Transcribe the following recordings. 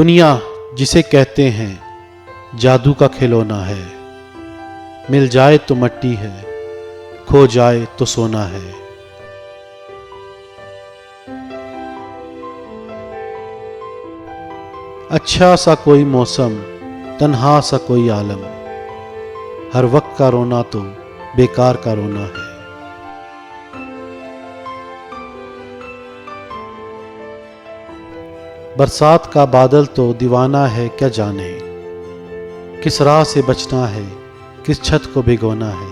दुनिया जिसे कहते हैं जादू का खिलौना है, मिल जाए तो मट्टी है, खो जाए तो सोना है। अच्छा सा कोई मौसम, तन्हा सा कोई आलम, हर वक्त का रोना तो बेकार का रोना है। बरसात का बादल तो दीवाना है, क्या जाने किस राह से बचना है, किस छत को भिगोना है।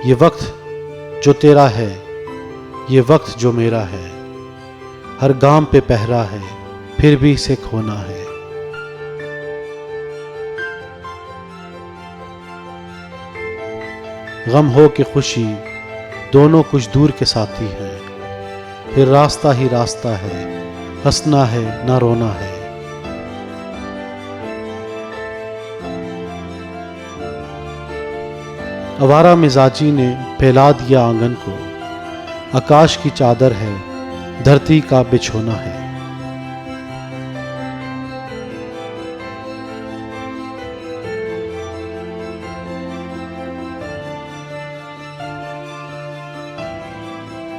ये वक्त जो तेरा है, ये वक्त जो मेरा है, हर गाम पे पहरा है, फिर भी इसे खोना है। गम हो कि खुशी दोनों कुछ दूर के साथी हैं, फिर रास्ता ही रास्ता है, हंसना है ना रोना है। आवारा मिजाजी ने फैला दिया आंगन को, आकाश की चादर है, धरती का बिछोना है।